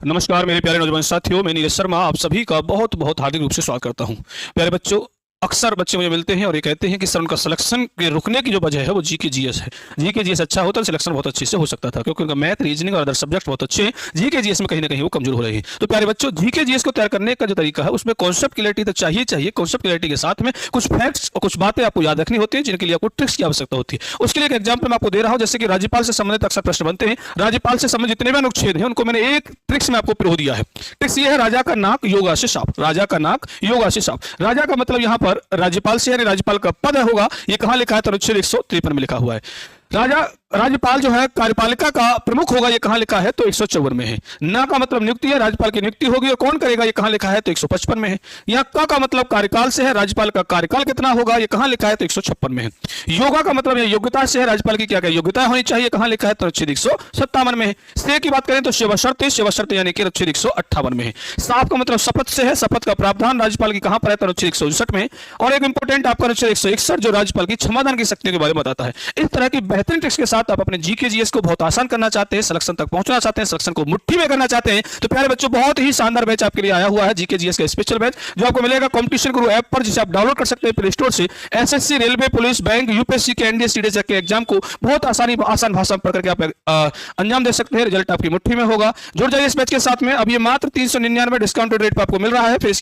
नमस्कार मेरे प्यारे नौजवान साथियों, मैं नीरज शर्मा आप सभी का बहुत बहुत हार्दिक रूप से स्वागत करता हूं। प्यारे बच्चों, अक्सर बच्चे मुझे मिलते हैं और ये कहते हैं कि सर उनका सिलेक्शन के रुकने की जो वजह है वो जी के जीएस है। जी के जीएस अच्छा होता है, सिलेक्शन बहुत अच्छे से हो सकता था क्योंकि उनका मैथ, रीजनिंग और अदर सब्जेक्ट बहुत अच्छे हैं। जी के जीएस में कहीं ना कहीं वो कमजोर हो रहे हैं। तो प्यारे बच्चों, जी के जीएस को तैयार करने का जो तरीका है उसमें कॉन्सेप्ट क्लियरिटी तो चाहिए। कॉन्सेप्ट क्लियरिटी के साथ में कुछ फैक्ट्स और कुछ बातें आपको याद रखनी होती है जिनके लिए आपको ट्रिक्स की आवश्यकता होती है। उसके लिए एक एग्जाम्पल मैं आपको दे रहा हूं, जैसे कि राज्यपाल से संबंधित अक्सर प्रश्न बनते हैं। राज्यपाल से संबंधित जितने भी अनुच्छेद हैं उनको मैंने एक ट्रिक्स में आपको प्रो दिया है। ट्रिक्स ये है, राजा का नाक योगा से साफ। राजा का नाक योगा से साफ। राजा का मतलब यहां पर राज्यपाल से यानी राज्यपाल का पद होगा। ये कहां लिखा है? तो अनुच्छेद 153 में लिखा हुआ है। राज्यपाल जो है कार्यपालिका का प्रमुख होगा, ये कहां लिखा है? तो 154 में है। ना का मतलब नियुक्ति है, राज्यपाल की नियुक्ति होगी और कौन करेगा? ये कहां लिखा है? तो 155 में है। यहाँ का मतलब कार्यकाल से है, राज्यपाल का कार्यकाल कितना होगा? ये कहां लिखा है? तो 156 में है। योगा का मतलब योग्यता से है, राज्यपाल की क्या क्या योग्यता होनी चाहिए, कहां लिखा है? तो अनुच्छेद 157 में है। से की बात करें तो सेवा शर्त यानी कि अनुच्छेद 158 में है। साफ का मतलब शपथ से है, शपथ का प्रावधान राज्यपाल की कहां पर है? तो अनुच्छेद 159 में। और एक इंपॉर्टेंट आपका अनुच्छेद 161 जो राज्यपाल की क्षमादान की शक्ति के बारे में बताता है। इस तरह की बेहतरीन ट्रिक्स के साथ आप अपने जीके जीएस को बहुत आसान करना चाहते हैं, सिलेक्शन तक पहुंचना चाहते हैं, सिलेक्शन को मुट्ठी में करना चाहते हैं, तो प्यारे बच्चों बहुत ही शानदार बैच आपके लिए आया हुआ है, जीके जीएस का स्पेशल बैच जो आपको मिलेगा कॉम्पिटिशन गुरु ऐप पर, जिसे आप डाउनलोड कर सकते हैं प्ले स्टोर से। SSC, railway, police, bank, UPSC के एनडीए सीडीएस के एग्जाम को बहुत आसान भाषा में पढ़ करके आप अंजाम दे सकते हैं। रिजल्ट आपकी मुट्ठी में होगा। जुड़ जाइए इस बैच के साथ में। अब ये मात्र 399 डिस्काउंटेड रेट पर आपको मिल रहा है। फिर